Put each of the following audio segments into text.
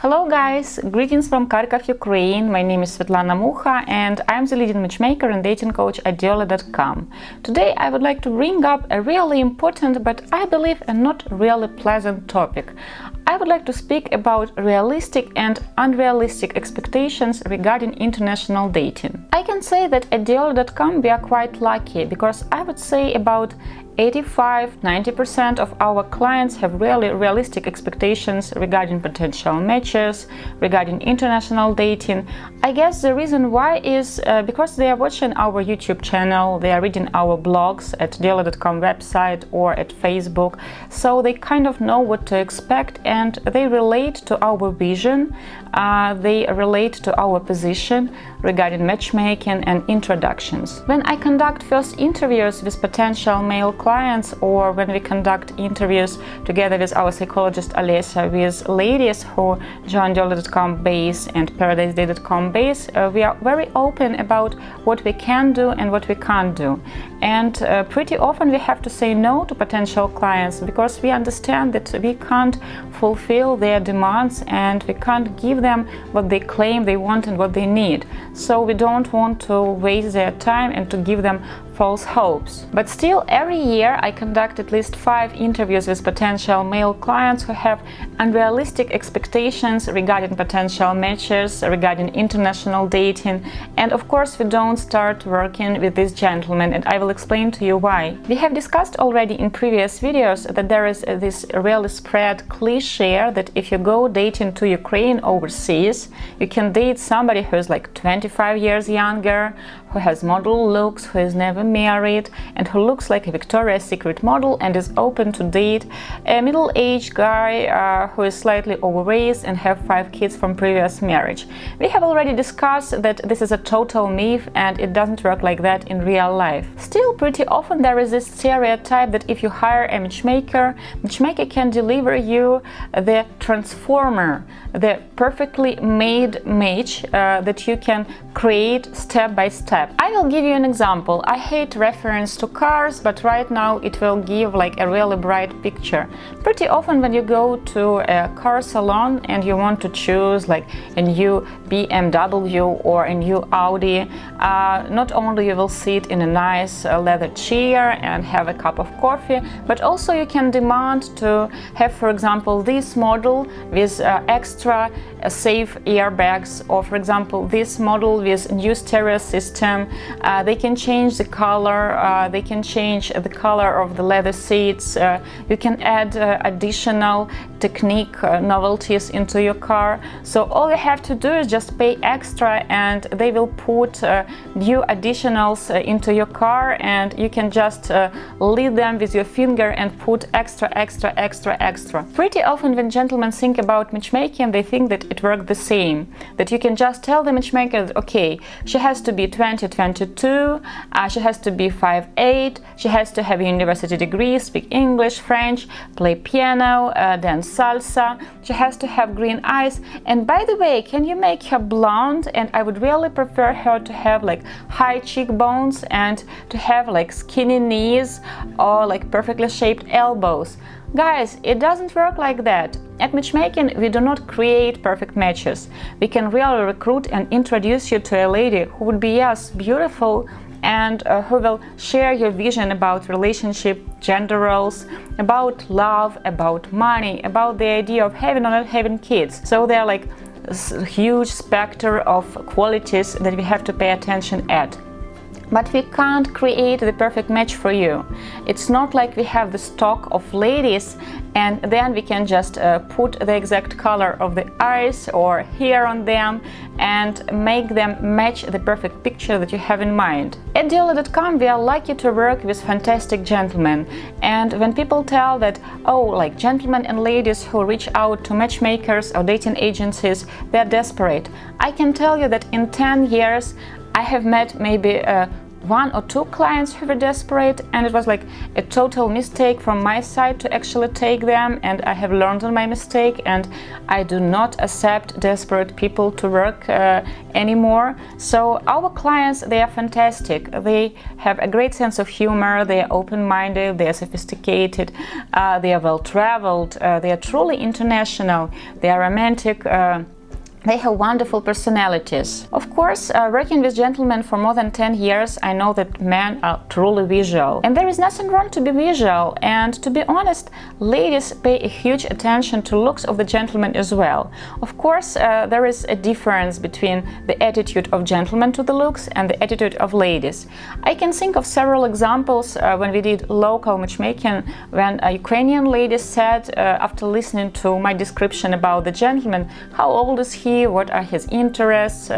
Hello guys, greetings from Kharkov, Ukraine. My name is Svetlana Mucha and I'm the leading matchmaker and dating coach at Diolli.com. Today I would like to bring up a really important but I believe a not really pleasant topic. I would like to speak about realistic and unrealistic expectations regarding international dating. I can say that at Diolli.com we are quite lucky because I would say about 85–90% of our clients have really realistic expectations regarding potential matches, regarding international dating. I guess the reason why is because they are watching our YouTube channel, they are reading our blogs at Diolli.com website or at Facebook, so they kind of know what to expect and they relate to our vision, they relate to our position regarding matchmaking and introductions. When I conduct first interviews with potential male clients or when we conduct interviews together with our psychologist Olesya with ladies who join Diolli.com base and ParadiseDate.com base, we are very open about what we can do and what we can't do. And pretty often we have to say no to potential clients because we understand that we can't fulfill their demands and we can't give them what they claim they want and what they need. So we don't want to waste their time and to give them false hopes. But still, every year I conduct at least 5 interviews with potential male clients who have unrealistic expectations regarding potential matches, regarding international dating, and of course we don't start working with these gentlemen, and I will explain to you why. We have discussed already in previous videos that there is this really spread cliche that if you go dating to Ukraine overseas, you can date somebody who is like 25 years younger, who has model looks, who is never married, and who looks like a Victoria's Secret model and is open to date a middle-aged guy who is slightly overweight and have 5 kids from previous marriage. We have already discussed that this is a total myth and it doesn't work like that in real life. Still, pretty often there is this stereotype that if you hire a matchmaker can deliver you the transformer, the perfectly made match that you can create step by step. I will give you an example. I hate reference to cars, but right now it will give like a really bright picture. Pretty often when you go to a car salon and you want to choose like a new BMW or a new Audi, not only you will sit in a nice leather chair and have a cup of coffee, but also you can demand to have, for example, this model with extra safe airbags, or for example this model with new stereo system. They can change the color, they can change the color of the leather seats, you can add additional technique novelties into your car. So all you have to do is just pay extra and they will put new additionals into your car and you can just lead them with your finger and put extra. Pretty often when gentlemen think about matchmaking, they think that it works the same, that you can just tell the matchmaker that okay, she has to be 22, she has to be 5'8", she has to have a university degree, speak English, French, play piano, dance salsa, she has to have green eyes, and by the way, can you make her blonde? And I would really prefer her to have like high cheekbones and to have like skinny knees or like perfectly shaped elbows. Guys, it doesn't work like that. At matchmaking, we do not create perfect matches. We can really recruit and introduce you to a lady who would be, yes, beautiful and who will share your vision about relationship, gender roles, about love, about money, about the idea of having or not having kids. So they're like a huge spectrum of qualities that we have to pay attention at. But we can't create the perfect match for you. It's not like we have the stock of ladies and then we can just put the exact color of the eyes or hair on them and make them match the perfect picture that you have in mind. At Diolli.com we are lucky to work with fantastic gentlemen, and when people tell that, oh, like gentlemen and ladies who reach out to matchmakers or dating agencies, they're desperate, I can tell you that in 10 years I have met maybe one or two clients who were desperate, and it was like a total mistake from my side to actually take them, and I have learned on my mistake, and I do not accept desperate people to work anymore. So our clients, they are fantastic. They have a great sense of humor, they are open-minded, they are sophisticated, they are well-traveled, they are truly international, they are romantic, they have wonderful personalities. Of course, working with gentlemen for more than 10 years, I know that men are truly visual. And there is nothing wrong to be visual. And to be honest, ladies pay a huge attention to looks of the gentleman as well. Of course, there is a difference between the attitude of gentlemen to the looks and the attitude of ladies. I can think of several examples when we did local matchmaking, when Ukrainian ladies said, after listening to my description about the gentleman, how old is he, what are his interests,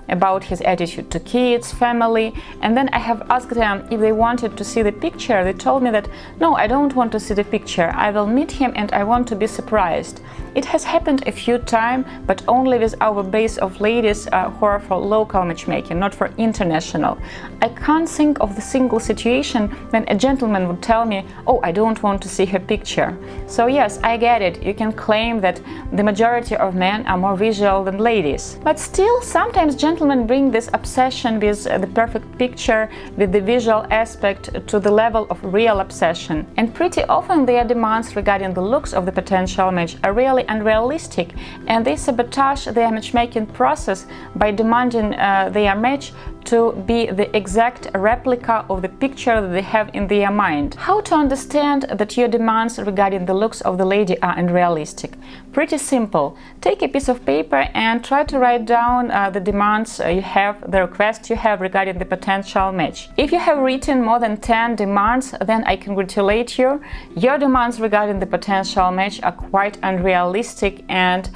about his attitude to kids, family, and then I have asked them if they wanted to see the picture. They told me that no, I don't want to see the picture, I will meet him and I want to be surprised. It has happened a few times, but only with our base of ladies who are for local matchmaking, not for international. I can't think of the single situation when a gentleman would tell me, oh, I don't want to see her picture. So yes, I get it, you can claim that the majority of men are more visual than ladies. But still, sometimes gentlemen bring this obsession with the perfect picture, with the visual aspect, to the level of real obsession. And pretty often their demands regarding the looks of the potential match are really unrealistic, and they sabotage their matchmaking process by demanding their match to be the exact replica of the picture that they have in their mind. How to understand that your demands regarding the looks of the lady are unrealistic? Pretty simple. Take a piece of paper and try to write down the demands you have, the requests you have regarding the potential match. If you have written more than 10 demands, then I congratulate you. Your demands regarding the potential match are quite unrealistic, and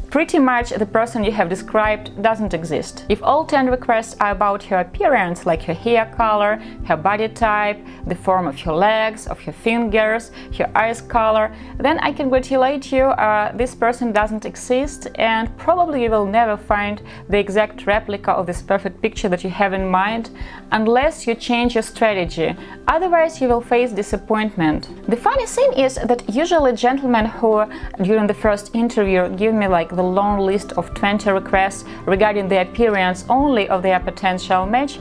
pretty much the person you have described doesn't exist. If all 10 requests are about her appearance, like her hair color, her body type, the form of her legs, of her fingers, her eyes color, then I congratulate you, this person doesn't exist, and probably you will never find the exact replica of this perfect picture that you have in mind, unless you change your strategy. Otherwise, you will face disappointment. The funny thing is that usually gentlemen who, during the first interview, give me like the long list of 20 requests regarding the appearance only of their potential match,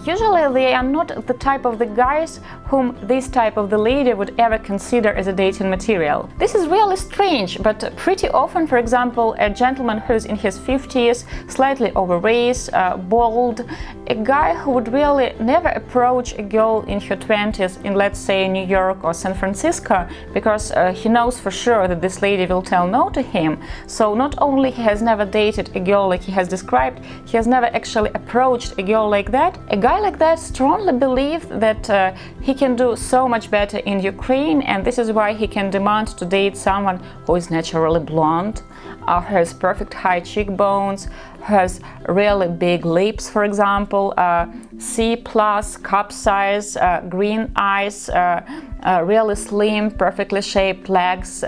usually they are not the type of the guys whom this type of the lady would ever consider as a dating material. This is really strange, but pretty often, for example, a gentleman who's in his 50s, slightly overweight, bald, a guy who would really never approach a girl in her 20s in, let's say, New York or San Francisco, because he knows for sure that this lady will tell no to him. So not only he has never dated a girl like he has described, he has never actually approached a girl like that. A guy like that strongly believes that he can do so much better in Ukraine, and this is why he can demand to date someone who is naturally blonde, has perfect high cheekbones, has really big lips, for example, C+, cup size, green eyes, really slim, perfectly shaped legs,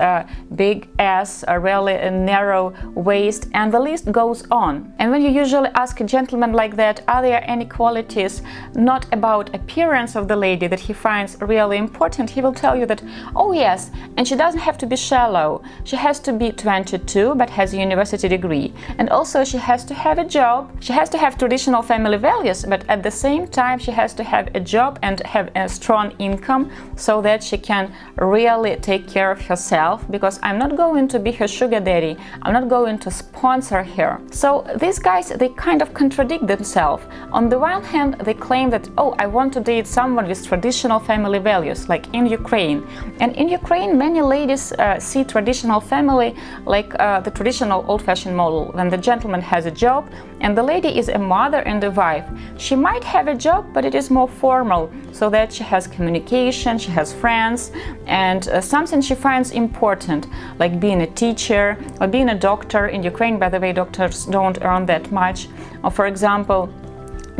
big ass, a really narrow waist, and the list goes on. And when you usually ask a gentleman like that, are there any qualities not about appearance of the lady that he finds really important, he will tell you that, oh yes, and she doesn't have to be shallow. She has to be 22 but has a university degree, and also she has to have a job. She has to have traditional family values, but at the same time she has to have a job and have a strong income so that she can really take care of herself, because I'm not going to be her sugar daddy, I'm not going to sponsor her. So these guys, they kind of contradict themselves. On the one hand, they claim that, oh, I want to date someone with traditional family values, like in Ukraine. And in Ukraine, many ladies see traditional family like the traditional old-fashioned model, when the gentleman has a job and the lady is a mother and a wife. She might have a job, but it is more formal, so that she has communication, she has friends, and something she finds important, like being a teacher or being a doctor. In Ukraine, by the way, doctors don't earn that much. Or, for example,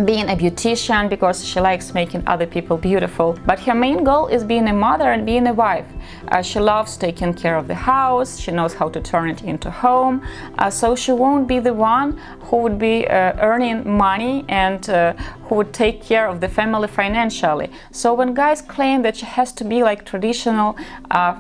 being a beautician, because she likes making other people beautiful. But her main goal is being a mother and being a wife. She loves taking care of the house. She knows how to turn it into home. So she won't be the one who would be earning money and who would take care of the family financially. So when guys claim that she has to be like traditional,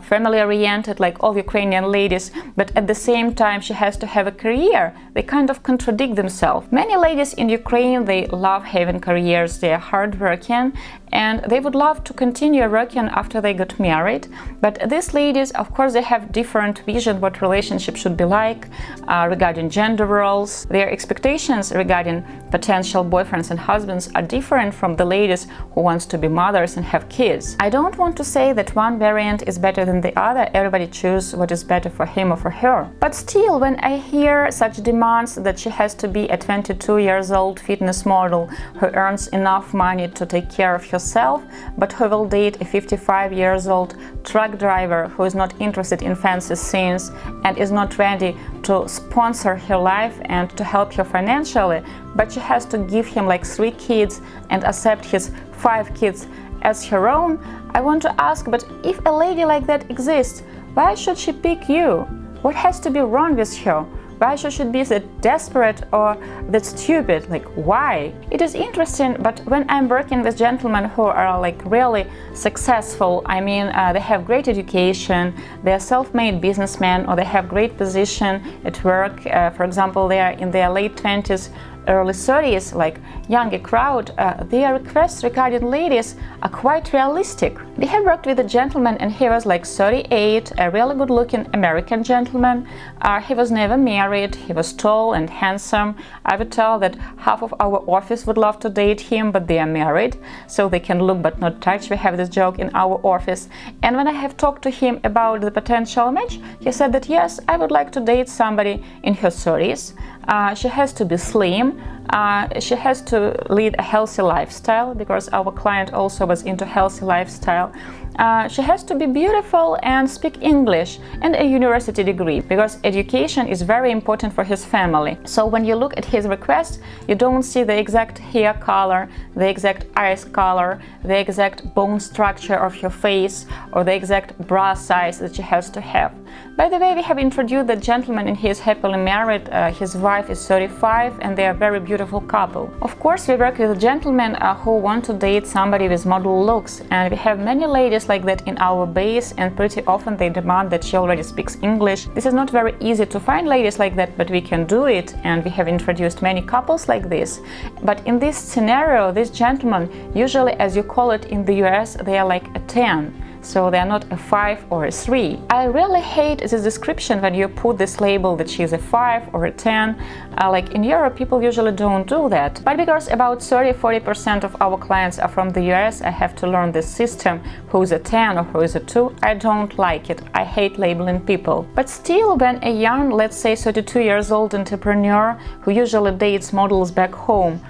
family-oriented, like all Ukrainian ladies, but at the same time she has to have a career, they kind of contradict themselves. Many ladies in Ukraine, they love having careers, they are hardworking, and they would love to continue working after they got married. But these ladies, of course, they have different vision what relationship should be like regarding gender roles. Their expectations regarding potential boyfriends and husbands are different from the ladies who wants to be mothers and have kids. I don't want to say that one variant is better than the other. Everybody choose what is better for him or for her. But still, when I hear such demands that she has to be a 22 years old fitness model who earns enough money to take care of herself, but who will date a 55 years old truck driver who is not interested in fancy scenes and is not ready to sponsor her life and to help her financially, but she has to give him like 3 kids and accept his 5 kids as her own, I want to ask, but if a lady like that exists, why should she pick you? What has to be wrong with her? Why should she be that desperate or that stupid? Like, why? It is interesting, but when I'm working with gentlemen who are like really successful, I mean, they have great education, they're self-made businessmen, or they have great position at work. For example, they are in their late 20s, early 30s, like younger crowd, their requests regarding ladies are quite realistic. We have worked with a gentleman and he was like 38, a really good looking American gentleman. He was never married, he was tall and handsome. I would tell that half of our office would love to date him, but they are married, so they can look but not touch. We have this joke in our office. And when I have talked to him about the potential match, he said that yes, I would like to date somebody in her 30s. She has to be slim, she has to lead a healthy lifestyle, because our client also was into healthy lifestyle. She has to be beautiful and speak English and a university degree, because education is very important for his family. So when you look at his request, you don't see the exact hair color, the exact eyes color, the exact bone structure of her face, or the exact bra size that she has to have. By the way, we have introduced the gentleman and he is happily married. His wife is 35 and they are a very beautiful couple. Of course, we work with gentlemen who want to date somebody with model looks, and we have many ladies like that in our base, and pretty often they demand that she already speaks English. This is not very easy to find ladies like that, but we can do it, and we have introduced many couples like this. But in this scenario, this gentleman, usually as you call it in the US, they are like a 10. So they are not a 5 or a 3. I really hate this description when you put this label that she's a 5 or a 10. Like in Europe, people usually don't do that. But because about 30-40% of our clients are from the US, I have to learn this system, who is a 10 or who is a 2. I don't like it. I hate labeling people. But still, when a young, let's say 32 years old entrepreneur who usually dates models back home,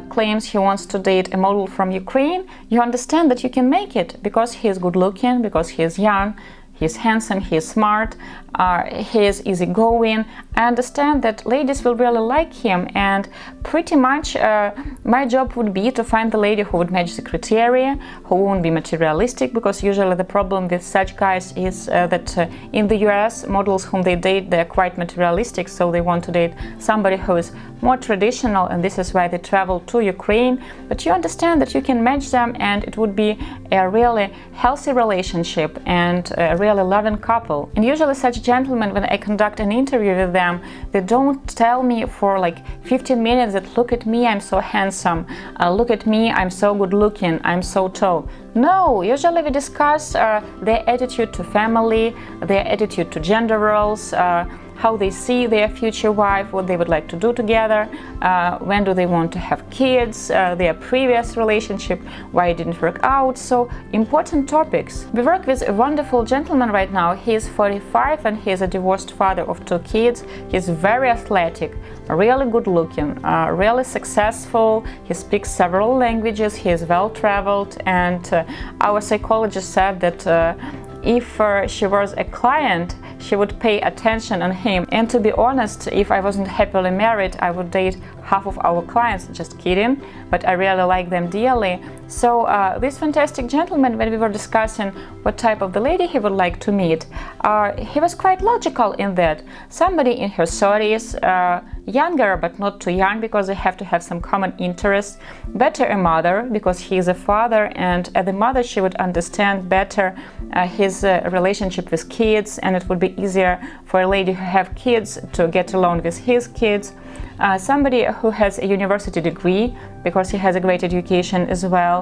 claims he wants to date a model from Ukraine, you understand that you can make it, because he is good looking, because he is young, he is handsome, he is smart, he is easygoing. I understand that ladies will really like him, and pretty much my job would be to find the lady who would match the criteria, who won't be materialistic, because usually the problem with such guys is that in the US, models whom they date, they're quite materialistic, so they want to date somebody who is more traditional, and this is why they travel to Ukraine. But you understand that you can match them, and it would be a really healthy relationship and a really loving couple. And usually such gentlemen, when I conduct an interview with them, they don't tell me for like 15 minutes that look at me, I'm so handsome, look at me, I'm so good looking, I'm so tall. No, usually we discuss their attitude to family, their attitude to gender roles, how they see their future wife, what they would like to do together, when do they want to have kids, their previous relationship, why it didn't work out. So important topics. We work with a wonderful gentleman right now. He is 45 and he is a divorced father of 2 kids. He's very athletic, really good looking, really successful. He speaks several languages, he is well traveled, and our psychologist said that if she was a client, she would pay attention on him. And to be honest, if I wasn't happily married, I would date half of our clients. Just kidding, but I really like them dearly. So this fantastic gentleman, when we were discussing what type of the lady he would like to meet, he was quite logical in that. Somebody in her 30s, younger but not too young because they have to have some common interests, better a mother because he is a father, and as a mother she would understand better his relationship with kids, and it would be easier for a lady who have kids to get along with his kids. Somebody who has a university degree because he has a great education as well.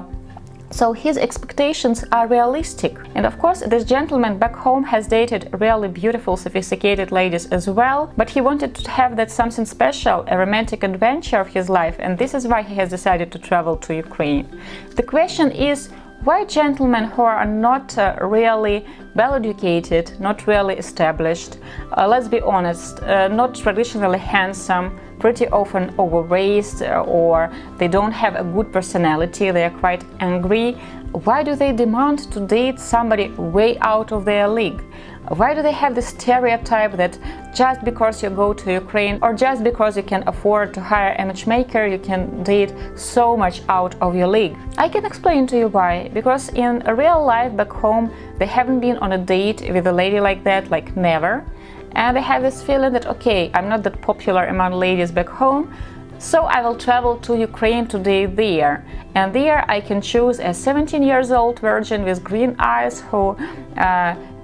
So his expectations are realistic. And of course, this gentleman back home has dated really beautiful, sophisticated ladies as well, but he wanted to have that something special, a romantic adventure of his life, and this is why he has decided to travel to Ukraine. The question is, why gentlemen who are not really well educated, not really established, let's be honest, not traditionally handsome, pretty often overweight, or they don't have a good personality, they are quite angry, why do they demand to date somebody way out of their league? Why do they have the stereotype that just because you go to Ukraine or just because you can afford to hire a matchmaker, you can date so much out of your league? I can explain to you why. Because in real life back home, they haven't been on a date with a lady like that, like never. And they have this feeling that, okay, I'm not that popular among ladies back home, so I will travel to Ukraine to date there. And there I can choose a 17-year-old virgin with green eyes who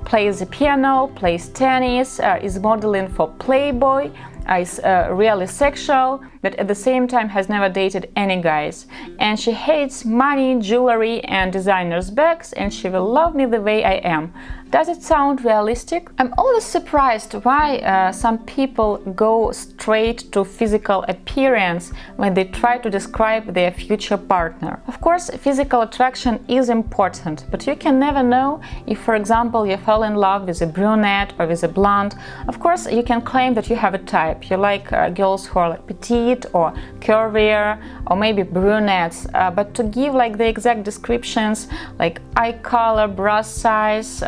plays the piano, plays tennis, is modeling for Playboy, is really sexual, but at the same time has never dated any guys. And she hates money, jewelry and designers' bags, and she will love me the way I am. Does it sound realistic? I'm always surprised why some people go straight to physical appearance when they try to describe their future partner. Of course, physical attraction is important, but you can never know if, for example, you fell in love with a brunette or with a blonde. Of course, you can claim that you have a type. You like girls who are like petite or curvier or maybe brunettes, but to give like the exact descriptions like eye color, breast size,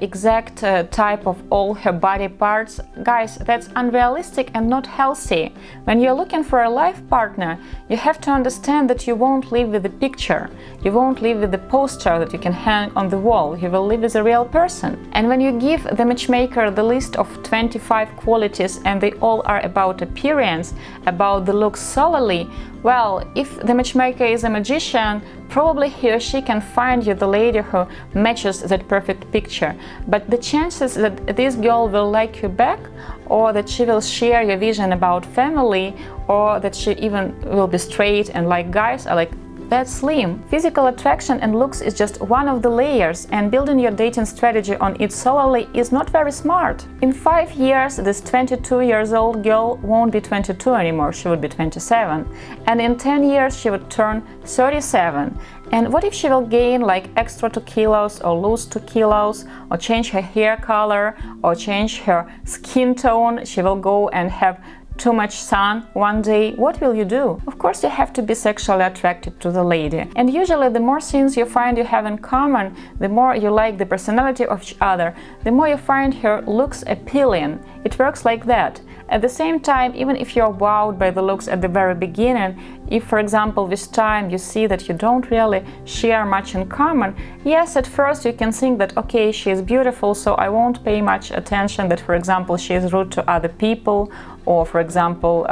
exact type of all her body parts, guys, that's unrealistic and not healthy. When you're looking for a life partner, you have to understand that you won't live with the picture, you won't live with the poster that you can hang on the wall, you will live as a real person. And when you give the matchmaker the list of 25 qualities and they all are about appearance, about the looks solely, well, if the matchmaker is a magician, probably he or she can find you the lady who matches that perfect picture. But the chances that this girl will like you back, or that she will share your vision about family, or that she even will be straight and like guys, are like that slim. Physical attraction and looks is just one of the layers, and building your dating strategy on it solely is not very smart. In 5 years, this 22-year-old girl won't be 22 anymore, she would be 27. And in 10 years, she would turn 37. And what if she will gain like extra 2 kilos or lose 2 kilos or change her hair color or change her skin tone? She will go and have too much sun one day. What will you do? Of course, you have to be sexually attracted to the lady. And usually the more things you find you have in common, the more you like the personality of each other, the more you find her looks appealing. It works like that. At the same time, even if you're wowed by the looks at the very beginning, if, for example, with time you see that you don't really share much in common, yes, at first you can think that, okay, she is beautiful, so I won't pay much attention that, for example, she is rude to other people, or, for example,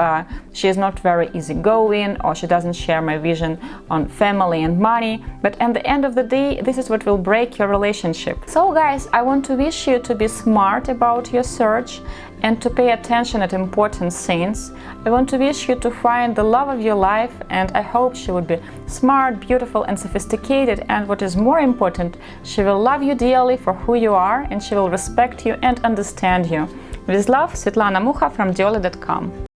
she is not very easygoing, or she doesn't share my vision on family and money. But at the end of the day, this is what will break your relationship. So, guys, I want to wish you to be smart about your search and to pay attention at important things. I want to wish you to find the love of your life, and I hope she would be smart, beautiful and sophisticated, and what is more important, she will love you dearly for who you are, and she will respect you and understand you. With love, Svetlana Mukha from Diolli.com.